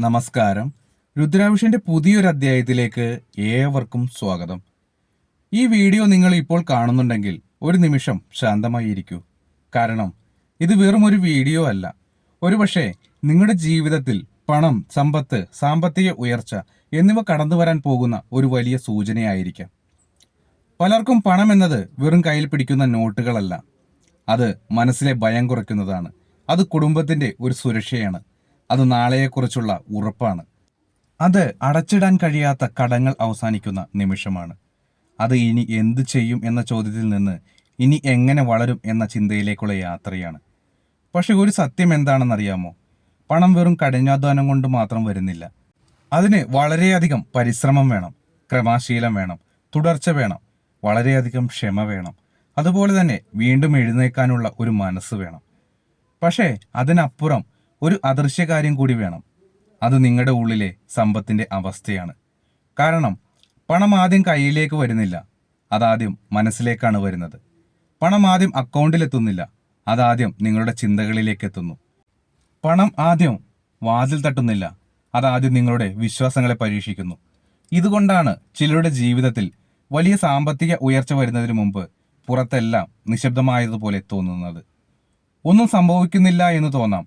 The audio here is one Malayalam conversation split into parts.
നമസ്കാരം. രുദ്രാഭിഷന്റെ പുതിയൊരു അധ്യായത്തിലേക്ക് ഏവർക്കും സ്വാഗതം. ഈ വീഡിയോ നിങ്ങൾ ഇപ്പോൾ കാണുന്നുണ്ടെങ്കിൽ ഒരു നിമിഷം ശാന്തമായിരിക്കൂ. കാരണം ഇത് വെറും ഒരു വീഡിയോ അല്ല. ഒരുപക്ഷെ നിങ്ങളുടെ ജീവിതത്തിൽ പണം, സമ്പത്ത്, സാമ്പത്തിക ഉയർച്ച എന്നിവ കടന്നു വരാൻ പോകുന്ന ഒരു വലിയ സൂചനയായിരിക്കാം. പലർക്കും പണം എന്നത് വെറും കയ്യിൽ പിടിക്കുന്ന നോട്ടുകളല്ല. അത് മനസ്സിലെ ഭയം കുറയ്ക്കുന്നതാണ്. അത് കുടുംബത്തിന്റെ ഒരു സുരക്ഷയാണ്. അത് നാളെയെക്കുറിച്ചുള്ള ഉറപ്പാണ്. അത് അടച്ചിടാൻ കഴിയാത്ത കടങ്ങൾ അവസാനിക്കുന്ന നിമിഷമാണ്. അത് ഇനി എന്തു ചെയ്യും എന്ന ചോദ്യത്തിൽ നിന്ന് ഇനി എങ്ങനെ വളരും എന്ന ചിന്തയിലേക്കുള്ള യാത്രയാണ്. പക്ഷെ ഒരു സത്യം എന്താണെന്നറിയാമോ? പണം വെറും കഠിനാധ്വാനം കൊണ്ട് മാത്രം വരുന്നില്ല. അതിന് വളരെയധികം പരിശ്രമം വേണം, ക്രമാശീലം വേണം, തുടർച്ച വേണം, വളരെയധികം ക്ഷമ വേണം. അതുപോലെ തന്നെ വീണ്ടും എഴുന്നേൽക്കാനുള്ള ഒരു മനസ്സ് വേണം. പക്ഷേ അതിനപ്പുറം ഒരു അദൃശ്യകാര്യം കൂടി വേണം. അത് നിങ്ങളുടെ ഉള്ളിലെ സമ്പത്തിന്റെ അവസ്ഥയാണ്. കാരണം പണം ആദ്യം കയ്യിലേക്ക് വരുന്നില്ല, അതാദ്യം മനസ്സിലേക്കാണ് വരുന്നത്. പണം ആദ്യം അക്കൗണ്ടിലെത്തുന്നില്ല, അതാദ്യം നിങ്ങളുടെ ചിന്തകളിലേക്ക് എത്തുന്നു. പണം ആദ്യം വാതിൽ തട്ടുന്നില്ല, അതാദ്യം നിങ്ങളുടെ വിശ്വാസങ്ങളെ പരീക്ഷിക്കുന്നു. ഇതുകൊണ്ടാണ് ചിലരുടെ ജീവിതത്തിൽ വലിയ സാമ്പത്തിക ഉയർച്ച വരുന്നതിന് മുമ്പ് പുറത്തെല്ലാം നിശബ്ദമായതുപോലെ തോന്നുന്നത്. ഒന്നും സംഭവിക്കുന്നില്ല എന്ന് തോന്നാം,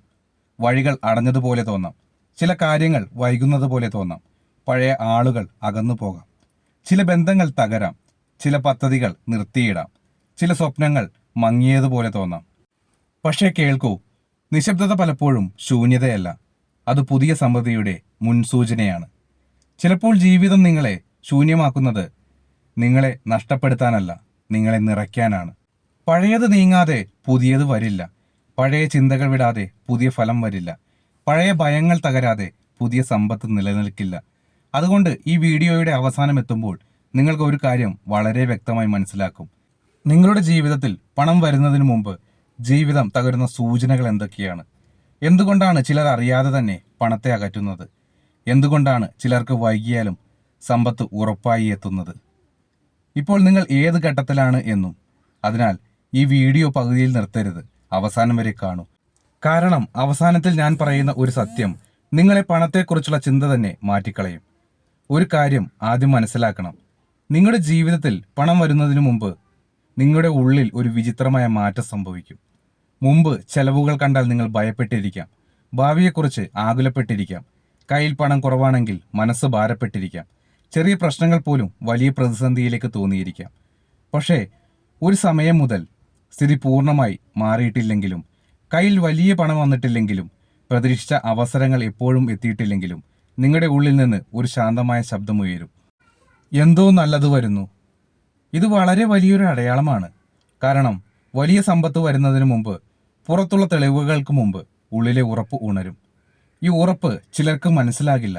വഴികൾ അടഞ്ഞതുപോലെ തോന്നാം, ചില കാര്യങ്ങൾ വൈകുന്നത് പോലെ തോന്നാം, പഴയ ആളുകൾ അകന്നു പോകാം, ചില ബന്ധങ്ങൾ തകരാം, ചില പദ്ധതികൾ നിർത്തിയിടാം, ചില സ്വപ്നങ്ങൾ മങ്ങിയതുപോലെ തോന്നാം. പക്ഷേ കേൾക്കൂ, നിശബ്ദത പലപ്പോഴും ശൂന്യതയല്ല, അത് പുതിയ സമൃദ്ധിയുടെ മുൻസൂചനയാണ്. ചിലപ്പോൾ ജീവിതം നിങ്ങളെ ശൂന്യമാക്കുന്നത് നിങ്ങളെ നഷ്ടപ്പെടുത്താനല്ല, നിങ്ങളെ നിറയ്ക്കാനാണ്. പഴയത് നീങ്ങാതെ പുതിയത് വരില്ല. പഴയ ചിന്തകൾ വിടാതെ പുതിയ ഫലം വരില്ല. പഴയ ഭയങ്ങൾ തകരാതെ പുതിയ സമ്പത്ത് നിലനിൽക്കില്ല. അതുകൊണ്ട് ഈ വീഡിയോയുടെ അവസാനം എത്തുമ്പോൾ നിങ്ങൾക്ക് ഒരു കാര്യം വളരെ വ്യക്തമായി മനസ്സിലാക്കും. നിങ്ങളുടെ ജീവിതത്തിൽ പണം വരുന്നതിന് മുമ്പ് ജീവിതം തകരുന്ന സൂചനകൾ എന്തൊക്കെയാണ്? എന്തുകൊണ്ടാണ് ചിലർ അറിയാതെ തന്നെ പണത്തെ അകറ്റുന്നത്? എന്തുകൊണ്ടാണ് ചിലർക്ക് വൈകിയാലും സമ്പത്ത് ഉറപ്പായി എത്തുന്നത്? ഇപ്പോൾ നിങ്ങൾ ഏത് ഘട്ടത്തിലാണ് എന്നും. അതിനാൽ ഈ വീഡിയോ പകുതിയിൽ നിർത്തരുത്, അവസാനം വരെ കാണൂ. കാരണം അവസാനത്തിൽ ഞാൻ പറയുന്ന ഒരു സത്യം നിങ്ങളെ പണത്തെക്കുറിച്ചുള്ള ചിന്ത തന്നെ മാറ്റിക്കളയും. ഒരു കാര്യം ആദ്യം മനസ്സിലാക്കണം. നിങ്ങളുടെ ജീവിതത്തിൽ പണം വരുന്നതിന് മുമ്പ് നിങ്ങളുടെ ഉള്ളിൽ ഒരു വിചിത്രമായ മാറ്റം സംഭവിക്കും. മുമ്പ് ചെലവുകൾ കണ്ടാൽ നിങ്ങൾ ഭയപ്പെട്ടിരിക്കാം, ഭാവിയെക്കുറിച്ച് ആകുലപ്പെട്ടിരിക്കാം, കയ്യിൽ പണം കുറവാണെങ്കിൽ മനസ്സ് ഭാരപ്പെട്ടിരിക്കാം, ചെറിയ പ്രശ്നങ്ങൾ പോലും വലിയ പ്രതിസന്ധിയിലേക്ക് തോന്നിയിരിക്കാം. പക്ഷേ ഒരു സമയം മുതൽ സ്ഥിതി പൂർണ്ണമായി മാറിയിട്ടില്ലെങ്കിലും, കയ്യിൽ വലിയ പണം വന്നിട്ടില്ലെങ്കിലും, പ്രതീക്ഷിച്ച അവസരങ്ങൾ എപ്പോഴും എത്തിയിട്ടില്ലെങ്കിലും നിങ്ങളുടെ ഉള്ളിൽ നിന്ന് ഒരു ശാന്തമായ ശബ്ദമുയരും. എന്തോ നല്ലത് വരുന്നു. ഇത് വളരെ വലിയൊരു അടയാളമാണ്. കാരണം വലിയ സമ്പത്ത് വരുന്നതിന് മുമ്പ്, പുറത്തുള്ള തെളിവുകൾക്ക് മുമ്പ് ഉള്ളിലെ ഉറപ്പ് ഉണരും. ഈ ഉറപ്പ് ചിലർക്ക് മനസ്സിലാകില്ല.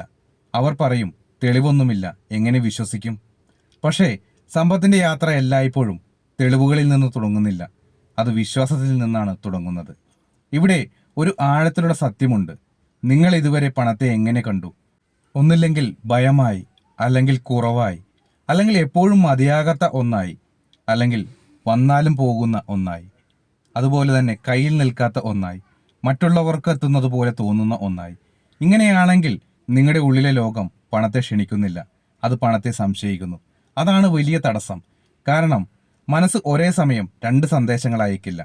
അവർ പറയും, തെളിവൊന്നുമില്ല, എങ്ങനെ വിശ്വസിക്കും? പക്ഷേ സമ്പത്തിന്റെ യാത്ര എല്ലായ്പ്പോഴും തെളിവുകളിൽ നിന്ന് തുടങ്ങുന്നില്ല, അത് വിശ്വാസത്തിൽ നിന്നാണ് തുടങ്ങുന്നത്. ഇവിടെ ഒരു ആഴത്തിലുള്ള സത്യമുണ്ട്. നിങ്ങൾ ഇതുവരെ പണത്തെ എങ്ങനെ കണ്ടു? ഒന്നില്ലെങ്കിൽ ഭയമായി, അല്ലെങ്കിൽ കുറവായി, അല്ലെങ്കിൽ എപ്പോഴും മതിയാകാത്ത ഒന്നായി, അല്ലെങ്കിൽ വന്നാലും പോകുന്ന ഒന്നായി, അതുപോലെ തന്നെ കയ്യിൽ നിൽക്കാത്ത ഒന്നായി, മറ്റുള്ളവർക്ക് എത്തുന്നത് പോലെ തോന്നുന്ന ഒന്നായി. ഇങ്ങനെയാണെങ്കിൽ നിങ്ങളുടെ ഉള്ളിലെ ലോകം പണത്തെ ക്ഷണിക്കുന്നില്ല, അത് പണത്തെ സംശയിക്കുന്നു. അതാണ് വലിയ തടസ്സം. കാരണം മനസ്സ് ഒരേ സമയം രണ്ട് സന്ദേശങ്ങൾ അയക്കില്ല.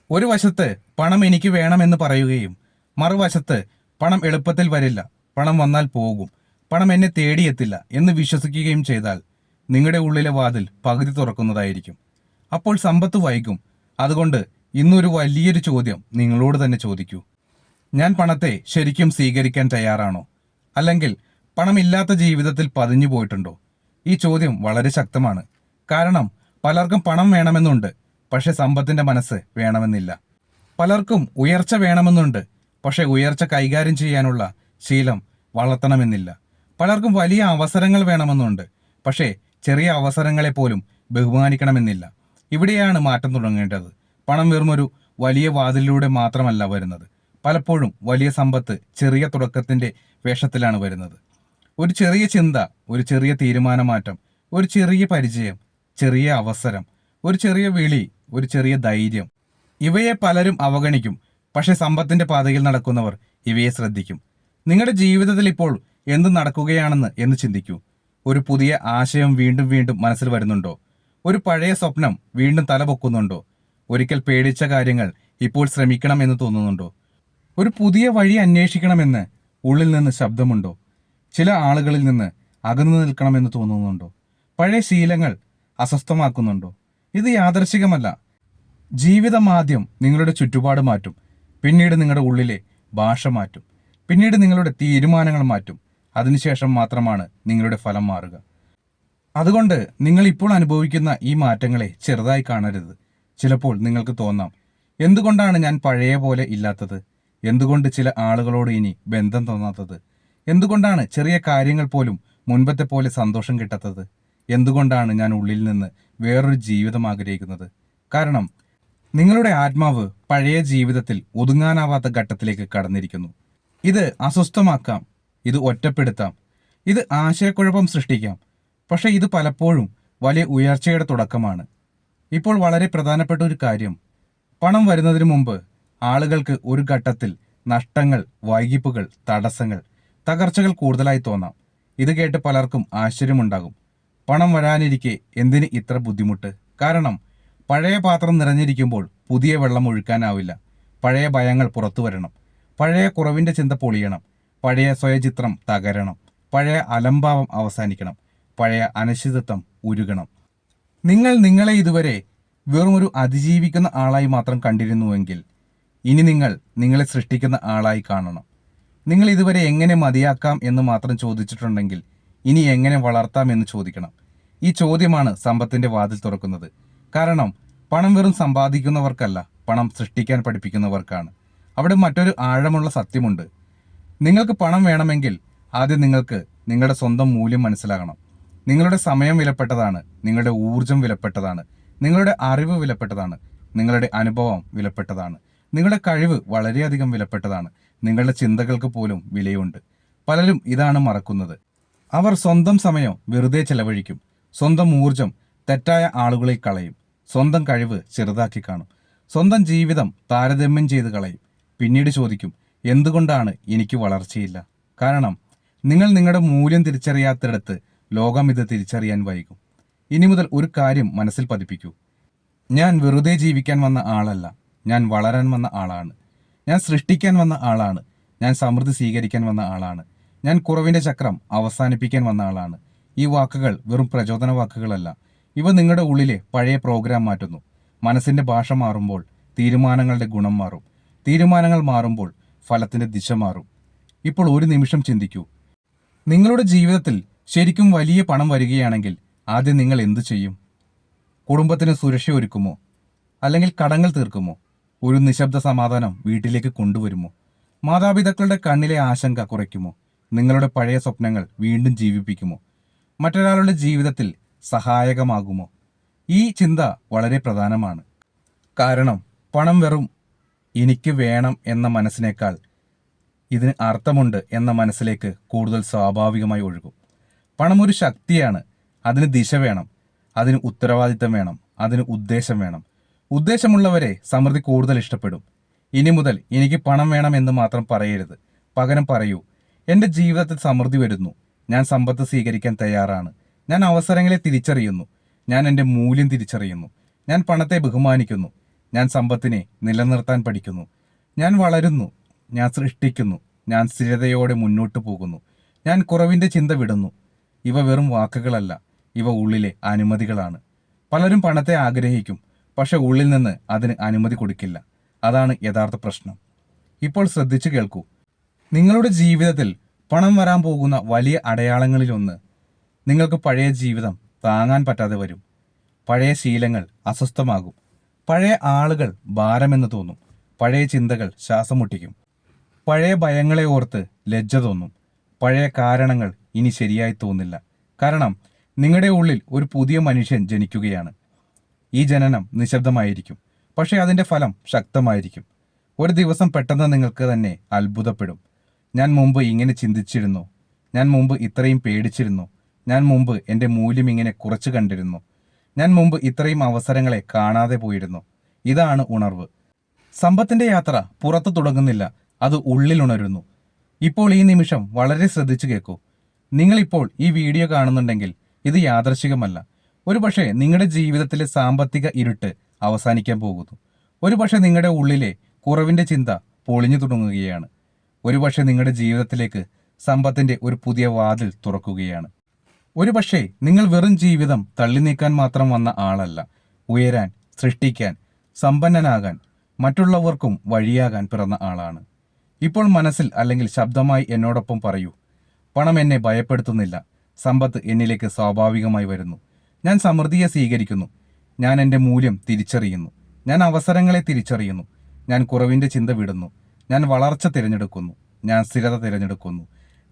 ഒരു വശത്ത് പണം എനിക്ക് വേണമെന്ന് പറയുകയും, മറുവശത്ത് പണം എളുപ്പത്തിൽ വരില്ല, പണം വന്നാൽ പോകും, പണം എന്നെ തേടിയെത്തില്ല എന്ന് വിശ്വസിക്കുകയും ചെയ്താൽ നിങ്ങളുടെ ഉള്ളിലെ വാതിൽ പകുതി തുറക്കുന്നതായിരിക്കും. അപ്പോൾ സമ്പത്ത് വൈകും. അതുകൊണ്ട് ഇന്നൊരു വലിയൊരു ചോദ്യം നിങ്ങളോട് തന്നെ ചോദിക്കൂ. ഞാൻ പണത്തെ ശരിക്കും സ്വീകരിക്കാൻ തയ്യാറാണോ? അല്ലെങ്കിൽ പണമില്ലാത്ത ജീവിതത്തിൽ പതിഞ്ഞു പോയിട്ടുണ്ടോ? ഈ ചോദ്യം വളരെ ശക്തമാണ്. കാരണം പലർക്കും പണം വേണമെന്നുണ്ട്, പക്ഷെ സമ്പത്തിന്റെ മനസ്സ് വേണമെന്നില്ല. പലർക്കും ഉയർച്ച വേണമെന്നുണ്ട്, പക്ഷെ ഉയർച്ച കൈകാര്യം ചെയ്യാനുള്ള ശീലം വളർത്തണമെന്നില്ല. പലർക്കും വലിയ അവസരങ്ങൾ വേണമെന്നുണ്ട്, പക്ഷേ ചെറിയ അവസരങ്ങളെ പോലും ബഹുമാനിക്കണമെന്നില്ല. ഇവിടെയാണ് മാറ്റം തുടങ്ങേണ്ടത്. പണം വെറുമൊരു വലിയ വാതിലിലൂടെ മാത്രമല്ല വരുന്നത്. പലപ്പോഴും വലിയ സമ്പത്ത് ചെറിയ തുടക്കത്തിന്റെ വേഷത്തിലാണ് വരുന്നത്. ഒരു ചെറിയ ചിന്ത, ഒരു ചെറിയ തീരുമാനമാറ്റം, ഒരു ചെറിയ പരിചയം, ചെറിയ അവസരം, ഒരു ചെറിയ വിളി, ഒരു ചെറിയ ധൈര്യം. ഇവയെ പലരും അവഗണിക്കും, പക്ഷെ സമ്പത്തിന്റെ പാതയിൽ നടക്കുന്നവർ ഇവയെ ശ്രദ്ധിക്കും. നിങ്ങളുടെ ജീവിതത്തിൽ ഇപ്പോൾ എന്ത് നടക്കുകയാണെന്ന് എന്ന് ചിന്തിക്കൂ. ഒരു പുതിയ ആശയം വീണ്ടും വീണ്ടും മനസ്സിൽ വരുന്നുണ്ടോ? ഒരു പഴയ സ്വപ്നം വീണ്ടും തലപൊക്കുന്നുണ്ടോ? ഒരിക്കൽ പേടിച്ച കാര്യങ്ങൾ ഇപ്പോൾ ശ്രമിക്കണം എന്ന് തോന്നുന്നുണ്ടോ? ഒരു പുതിയ വഴി അന്വേഷിക്കണമെന്ന് ഉള്ളിൽ നിന്ന് ശബ്ദമുണ്ടോ? ചില ആളുകളിൽ നിന്ന് അകന്നു നിൽക്കണമെന്ന് തോന്നുന്നുണ്ടോ? പഴയ ശീലങ്ങൾ അസ്വസ്ഥമാക്കുന്നുണ്ടോ? ഇത് യാദൃശികമല്ല. ജീവിതം ആദ്യം നിങ്ങളുടെ ചുറ്റുപാട് മാറ്റും, പിന്നീട് നിങ്ങളുടെ ഉള്ളിലെ ഭാഷ മാറ്റും, പിന്നീട് നിങ്ങളുടെ തീരുമാനങ്ങൾ മാറ്റും. അതിനുശേഷം മാത്രമാണ് നിങ്ങളുടെ ഫലം മാറുക. അതുകൊണ്ട് നിങ്ങൾ ഇപ്പോൾ അനുഭവിക്കുന്ന ഈ മാറ്റങ്ങളെ ചെറുതായി കാണരുത്. ചിലപ്പോൾ നിങ്ങൾക്ക് തോന്നാം, എന്തുകൊണ്ടാണ് ഞാൻ പഴയ പോലെ ഇല്ലാത്തത്? എന്തുകൊണ്ട് ചില ആളുകളോട് ഇനി ബന്ധം തോന്നാത്തത്? എന്തുകൊണ്ടാണ് ചെറിയ കാര്യങ്ങൾ പോലും മുൻപത്തെ പോലെ സന്തോഷം കിട്ടാത്തത്? എന്തുകൊണ്ടാണ് ഞാൻ ഉള്ളിൽ നിന്ന് വേറൊരു ജീവിതം ആഗ്രഹിക്കുന്നത്? കാരണം നിങ്ങളുടെ ആത്മാവ് പഴയ ജീവിതത്തിൽ ഒതുങ്ങാനാവാത്ത ഘട്ടത്തിലേക്ക് കടന്നിരിക്കുന്നു. ഇത് അസ്വസ്ഥമാക്കാം, ഇത് ഒറ്റപ്പെടുത്താം, ഇത് ആശയക്കുഴപ്പം സൃഷ്ടിക്കാം. പക്ഷെ ഇത് പലപ്പോഴും വലിയ ഉയർച്ചയുടെ തുടക്കമാണ്. ഇപ്പോൾ വളരെ പ്രധാനപ്പെട്ട ഒരു കാര്യം, പണം വരുന്നതിന് മുമ്പ് ആളുകൾക്ക് ഒരു ഘട്ടത്തിൽ നഷ്ടങ്ങൾ, വൈകിപ്പുകൾ, തടസ്സങ്ങൾ, തകർച്ചകൾ കൂടുതലായി തോന്നാം. ഇത് കേട്ട് പലർക്കും ആശ്ചര്യമുണ്ടാകും. പണം വരാനിരിക്കെ എന്തിന് ഇത്ര ബുദ്ധിമുട്ട്? കാരണം പഴയ പാത്രം നിറഞ്ഞിരിക്കുമ്പോൾ പുതിയ വെള്ളം ഒഴുക്കാനാവില്ല. പഴയ ഭയങ്ങൾ പുറത്തു വരണം, പഴയ കുറവിൻ്റെ ചിന്ത പൊളിയണം, പഴയ സ്വയചിത്രം തകരണം, പഴയ അലംഭാവം അവസാനിക്കണം, പഴയ അനിശ്ചിതത്വം ഉരുകണം. നിങ്ങൾ നിങ്ങളെ ഇതുവരെ വെറുമൊരു അതിജീവിക്കുന്ന ആളായി മാത്രം കണ്ടിരുന്നുവെങ്കിൽ ഇനി നിങ്ങൾ നിങ്ങളെ സൃഷ്ടിക്കുന്ന ആളായി കാണണം. നിങ്ങൾ ഇതുവരെ എങ്ങനെ മതിയാക്കാം എന്ന് മാത്രം ചോദിച്ചിട്ടുണ്ടെങ്കിൽ ഇനി എങ്ങനെ വളർത്താം എന്ന് ചോദിക്കണം. ഈ ചോദ്യമാണ് സമ്പത്തിന്റെ വാതിൽ തുറക്കുന്നത്. കാരണം പണം വെറും സമ്പാദിക്കുന്നവർക്കല്ല, പണം സൃഷ്ടിക്കാൻ പഠിപ്പിക്കുന്നവർക്കാണ്. അവിടെ മറ്റൊരു ആഴമുള്ള സത്യമുണ്ട്. നിങ്ങൾക്ക് പണം വേണമെങ്കിൽ ആദ്യം നിങ്ങൾക്ക് നിങ്ങളുടെ സ്വന്തം മൂല്യം മനസ്സിലാകണം. നിങ്ങളുടെ സമയം വിലപ്പെട്ടതാണ്, നിങ്ങളുടെ ഊർജം വിലപ്പെട്ടതാണ്, നിങ്ങളുടെ അറിവ് വിലപ്പെട്ടതാണ്, നിങ്ങളുടെ അനുഭവം വിലപ്പെട്ടതാണ്, നിങ്ങളുടെ കഴിവ് വളരെയധികം വിലപ്പെട്ടതാണ്, നിങ്ങളുടെ ചിന്തകൾക്ക് പോലും വിലയുണ്ട്. പലരും ഇതാണ് മറക്കുന്നത്. അവർ സ്വന്തം സമയം വെറുതെ ചെലവഴിക്കും, സ്വന്തം ഊർജം തെറ്റായ ആളുകളിൽ കളയും, സ്വന്തം കഴിവ് ചെറുതാക്കി കാണും, സ്വന്തം ജീവിതം താരതമ്യം ചെയ്ത് കളയും. പിന്നീട് ചോദിക്കും, എന്തുകൊണ്ടാണ് എനിക്ക് വളർച്ചയില്ല? കാരണം നിങ്ങൾ നിങ്ങളുടെ മൂല്യം തിരിച്ചറിയാത്തിടത്ത് ലോകം ഇത് തിരിച്ചറിയാൻ വൈകും. ഇനി മുതൽ ഒരു കാര്യം മനസ്സിൽ പതിപ്പിക്കൂ, ഞാൻ വെറുതെ ജീവിക്കാൻ വന്ന ആളല്ല, ഞാൻ വളരാൻ വന്ന ആളാണ്, ഞാൻ സൃഷ്ടിക്കാൻ വന്ന ആളാണ്, ഞാൻ സമൃദ്ധി സ്വീകരിക്കാൻ വന്ന ആളാണ്, ഞാൻ കുറവിൻ്റെ ചക്രം അവസാനിപ്പിക്കാൻ വന്ന ആളാണ്. ഈ വാക്കുകൾ വെറും പ്രചോദന വാക്കുകളല്ല, ഇവ നിങ്ങളുടെ ഉള്ളിലെ പഴയ പ്രോഗ്രാം മാറ്റുന്നു. മനസ്സിൻ്റെ ഭാഷ മാറുമ്പോൾ തീരുമാനങ്ങളുടെ ഗുണം മാറും, തീരുമാനങ്ങൾ മാറുമ്പോൾ ഫലത്തിൻ്റെ ദിശ മാറും. ഇപ്പോൾ ഒരു നിമിഷം ചിന്തിക്കൂ, നിങ്ങളുടെ ജീവിതത്തിൽ ശരിക്കും വലിയ പണം വരികയാണെങ്കിൽ ആദ്യം നിങ്ങൾ എന്തു ചെയ്യും? കുടുംബത്തിന് സുരക്ഷ ഒരുക്കുമോ? അല്ലെങ്കിൽ കടങ്ങൾ തീർക്കുമോ? ഒരു നിശബ്ദ സമാധാനം വീട്ടിലേക്ക് കൊണ്ടുവരുമോ? മാതാപിതാക്കളുടെ കണ്ണിലെ ആശങ്ക കുറയ്ക്കുമോ? നിങ്ങളുടെ പഴയ സ്വപ്നങ്ങൾ വീണ്ടും ജീവിപ്പിക്കുമോ? മറ്റൊരാളുടെ ജീവിതത്തിൽ സഹായകമാകുമോ? ഈ ചിന്ത വളരെ പ്രധാനമാണ്. കാരണം പണം വെറും എനിക്ക് വേണം എന്ന മനസ്സിനേക്കാൾ ഇതിന് അർത്ഥമുണ്ട് എന്ന മനസ്സിലേക്ക് കൂടുതൽ സ്വാഭാവികമായി ഒഴുകും. പണം ഒരു ശക്തിയാണ്, അതിന് ദിശ വേണം, അതിന് ഉത്തരവാദിത്തം വേണം, അതിന് ഉദ്ദേശം വേണം. ഉദ്ദേശമുള്ളവരെ സമൃദ്ധി കൂടുതൽ ഇഷ്ടപ്പെടും. ഇനി മുതൽ എനിക്ക് പണം വേണം എന്ന് മാത്രം പറയരുത്, പകരം പറയൂ, എൻ്റെ ജീവിതത്തിൽ സമൃദ്ധി വരുന്നു, ഞാൻ സമ്പത്ത് സ്വീകരിക്കാൻ തയ്യാറാണ്, ഞാൻ അവസരങ്ങളെ തിരിച്ചറിയുന്നു, ഞാൻ എൻ്റെ മൂല്യം തിരിച്ചറിയുന്നു, ഞാൻ പണത്തെ ബഹുമാനിക്കുന്നു, ഞാൻ സമ്പത്തിനെ നിലനിർത്താൻ പഠിക്കുന്നു, ഞാൻ വളരുന്നു, ഞാൻ സൃഷ്ടിക്കുന്നു, ഞാൻ സ്ഥിരതയോടെ മുന്നോട്ട് പോകുന്നു, ഞാൻ കുറവിൻ്റെ ചിന്ത വിടുന്നു. ഇവ വെറും വാക്കുകളല്ല, ഇവ ഉള്ളിലെ അനുമതികളാണ്. പലരും പണത്തെ ആഗ്രഹിക്കും, പക്ഷെ ഉള്ളിൽ നിന്ന് അതിന് അനുമതി കൊടുക്കില്ല. അതാണ് യഥാർത്ഥ പ്രശ്നം. ഇപ്പോൾ ശ്രദ്ധിച്ചു കേൾക്കൂ, നിങ്ങളുടെ ജീവിതത്തിൽ പണം വരാൻ പോകുന്ന വലിയ അടയാളങ്ങളിലൊന്ന്, നിങ്ങൾക്ക് പഴയ ജീവിതം താങ്ങാൻ പറ്റാതെ വരും. പഴയ ശീലങ്ങൾ അസ്വസ്ഥമാകും, പഴയ ആളുകൾ ഭാരമെന്ന് തോന്നും, പഴയ ചിന്തകൾ ശ്വാസം മുട്ടിക്കും, പഴയ ഭയങ്ങളെ ഓർത്ത് ലജ്ജ തോന്നും, പഴയ കാരണങ്ങൾ ഇനി ശരിയായി തോന്നില്ല. കാരണം നിങ്ങളുടെ ഉള്ളിൽ ഒരു പുതിയ മനുഷ്യൻ ജനിക്കുകയാണ്. ഈ ജനനം നിശബ്ദമായിരിക്കും, പക്ഷേ അതിൻ്റെ ഫലം ശക്തമായിരിക്കും. ഒരു ദിവസം പെട്ടെന്ന് നിങ്ങൾക്ക് തന്നെ അത്ഭുതപ്പെടും. ഞാൻ മുമ്പ് ഇങ്ങനെ ചിന്തിച്ചിരുന്നു, ഞാൻ മുമ്പ് ഇത്രയും പേടിച്ചിരുന്നു, ഞാൻ മുമ്പ് എൻ്റെ മൂല്യം ഇങ്ങനെ കുറച്ച് കണ്ടിരുന്നു, ഞാൻ മുമ്പ് ഇത്രയും അവസരങ്ങളെ കാണാതെ പോയിരുന്നു. ഇതാണ് ഉണർവ്. സമ്പത്തിൻ്റെ യാത്ര പുറത്തു തുടങ്ങുന്നില്ല, അത് ഉള്ളിൽ ഉണരുന്നു. ഇപ്പോൾ ഈ നിമിഷം വളരെ ശ്രദ്ധിച്ചു കേൾക്കൂ. നിങ്ങളിപ്പോൾ ഈ വീഡിയോ കാണുന്നുണ്ടെങ്കിൽ ഇത് യാദൃശികമല്ല. ഒരുപക്ഷെ നിങ്ങളുടെ ജീവിതത്തിലെ സാമ്പത്തിക ഇരുട്ട് അവസാനിക്കാൻ പോകുന്നു. ഒരുപക്ഷെ നിങ്ങളുടെ ഉള്ളിലെ കുറവിന്റെ ചിന്ത പൊളിഞ്ഞു തുടങ്ങുകയാണ്. ഒരുപക്ഷെ നിങ്ങളുടെ ജീവിതത്തിലേക്ക് സമ്പത്തിന്റെ ഒരു പുതിയ വാതിൽ തുറക്കുകയാണ്. ഒരുപക്ഷെ നിങ്ങൾ വെറും ജീവിതം തള്ളി നീക്കാൻ മാത്രം വന്ന ആളല്ല, ഉയരാൻ, സൃഷ്ടിക്കാൻ, സമ്പന്നനാകാൻ, മറ്റുള്ളവർക്കും വഴിയാകാൻ പിറന്ന ആളാണ്. ഇപ്പോൾ മനസ്സിൽ അല്ലെങ്കിൽ ശബ്ദമായി എന്നോടൊപ്പം പറയൂ: പണം എന്നെ ഭയപ്പെടുത്തുന്നില്ല, സമ്പത്ത് എന്നിലേക്ക് സ്വാഭാവികമായി വരുന്നു. ഞാൻ സമൃദ്ധിയെ സ്വീകരിക്കുന്നു. ഞാൻ എൻ്റെ മൂല്യം തിരിച്ചറിയുന്നു. ഞാൻ അവസരങ്ങളെ തിരിച്ചറിയുന്നു. ഞാൻ കുറവിൻ്റെ ചിന്ത വിടുന്നു. ഞാൻ വളർച്ച തിരഞ്ഞെടുക്കുന്നു. ഞാൻ സ്ഥിരത തിരഞ്ഞെടുക്കുന്നു.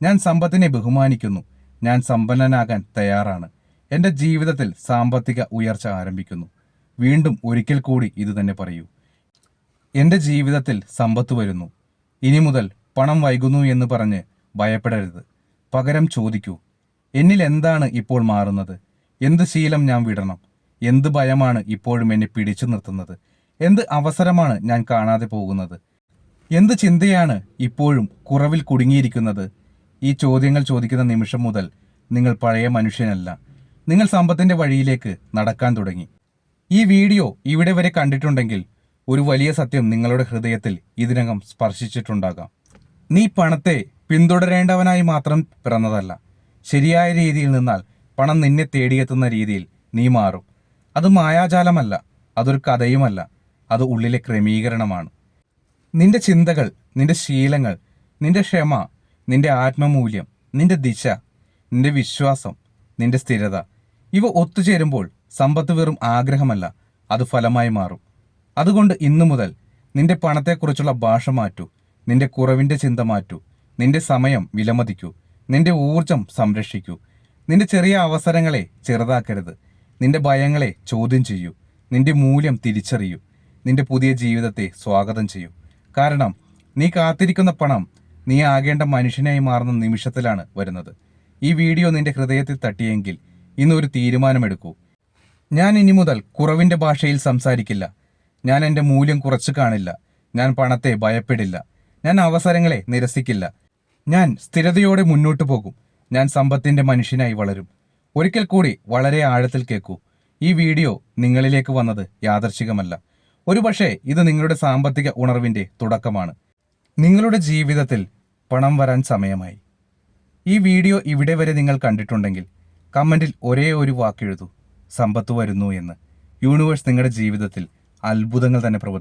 ഞാൻ സമ്പത്തിനെ ബഹുമാനിക്കുന്നു. ഞാൻ സമ്പന്നനാകാൻ തയ്യാറാണ്. എൻ്റെ ജീവിതത്തിൽ സാമ്പത്തിക ഉയർച്ച ആരംഭിക്കുന്നു. വീണ്ടും ഒരിക്കൽ കൂടി ഇത് തന്നെ പറയൂ: എൻ്റെ ജീവിതത്തിൽ സമ്പത്ത് വരുന്നു. ഇനി മുതൽ പണം വൈകുന്നു എന്ന് പറഞ്ഞ് ഭയപ്പെടരുത്. പകരം ചോദിക്കൂ: എന്നിൽ എന്താണ് ഇപ്പോൾ മാറുന്നത്? എന്ത് ശീലം ഞാൻ വിടണം? എന്ത് ഭയമാണ് ഇപ്പോഴും എന്നെ പിടിച്ചു നിർത്തുന്നത്? എന്ത് അവസരമാണ് ഞാൻ കാണാതെ പോകുന്നത്? എന്ത് ചിന്തയാണ് ഇപ്പോഴും കുറവിൽ കുടുങ്ങിയിരിക്കുന്നത്? ഈ ചോദ്യങ്ങൾ ചോദിക്കുന്ന നിമിഷം മുതൽ നിങ്ങൾ പഴയ മനുഷ്യനല്ല, നിങ്ങൾ സമ്പത്തിന്റെ വഴിയിലേക്ക് നടക്കാൻ തുടങ്ങി. ഈ വീഡിയോ ഇവിടെ വരെ കണ്ടിട്ടുണ്ടെങ്കിൽ ഒരു വലിയ സത്യം നിങ്ങളുടെ ഹൃദയത്തിൽ ഇതിനകം സ്പർശിച്ചിട്ടുണ്ടാകാം. നീ പണത്തെ പിന്തുടരേണ്ടവനായി മാത്രം പിറന്നതല്ല. ശരിയായ രീതിയിൽ നിന്നാൽ പണം നിന്നെ തേടിയെത്തുന്ന രീതിയിൽ നീ മാറും. അത് മായാജാലമല്ല, അതൊരു കഥയുമല്ല, അത് ഉള്ളിലെ ക്രമീകരണമാണ്. നിന്റെ ചിന്തകൾ, നിന്റെ ശീലങ്ങൾ, നിന്റെ ക്ഷമ, നിന്റെ ആത്മമൂല്യം, നിന്റെ ദിശ, നിന്റെ വിശ്വാസം, നിന്റെ സ്ഥിരത, ഇവ ഒത്തുചേരുമ്പോൾ സമ്പത്ത് വെറും ആഗ്രഹമല്ല, അത് ഫലമായി മാറും. അതുകൊണ്ട് ഇന്നു മുതൽ നിന്റെ പണത്തെക്കുറിച്ചുള്ള ഭാഷ മാറ്റൂ. നിന്റെ കുറവിന്റെ ചിന്ത മാറ്റൂ. നിന്റെ സമയം വിലമതിക്കൂ. നിന്റെ ഊർജം സംരക്ഷിക്കൂ. നിന്റെ ചെറിയ അവസരങ്ങളെ ചെറുതാക്കരുത്. നിന്റെ ഭയങ്ങളെ ചോദ്യം ചെയ്യൂ. നിന്റെ മൂല്യം തിരിച്ചറിയൂ. നിന്റെ പുതിയ ജീവിതത്തെ സ്വാഗതം ചെയ്യൂ. കാരണം നീ കാത്തിരിക്കുന്ന പണം നീ ആകേണ്ട മനുഷ്യനായി മാറുന്ന നിമിഷത്തിലാണ് വരുന്നത്. ഈ വീഡിയോ നിന്റെ ഹൃദയത്തിൽ തട്ടിയെങ്കിൽ ഇന്നൊരു തീരുമാനമെടുക്കൂ: ഞാൻ ഇനി മുതൽ കുറവിന്റെ ഭാഷയിൽ സംസാരിക്കില്ല. ഞാൻ എൻ്റെ മൂല്യം കുറച്ചു കാണില്ല. ഞാൻ പണത്തെ ഭയപ്പെടില്ല. ഞാൻ അവസരങ്ങളെ നിരസിക്കില്ല. ഞാൻ സ്ഥിരതയോടെ മുന്നോട്ട് പോകും. ഞാൻ സമ്പത്തിന്റെ മനുഷ്യനായി വളരും. ഒരിക്കൽ കൂടി വളരെ ആഴത്തിൽ കേൾക്കൂ: ഈ വീഡിയോ നിങ്ങളിലേക്ക് വന്നത് യാദർശികമല്ല. ഒരുപക്ഷെ ഇത് നിങ്ങളുടെ സാമ്പത്തിക ഉണർവിന്റെ തുടക്കമാണ്. നിങ്ങളുടെ ജീവിതത്തിൽ പണം വരാൻ സമയമായി. ഈ വീഡിയോ ഇവിടെ വരെ നിങ്ങൾ കണ്ടിട്ടുണ്ടെങ്കിൽ കമന്റിൽ ഒരേ ഒരു വാക്കെഴുതൂ: സമ്പത്ത് വരുന്നു എന്ന്. യൂണിവേഴ്സ് നിങ്ങളുടെ ജീവിതത്തിൽ അത്ഭുതങ്ങൾ തന്നെ പ്രവർത്തിക്കും.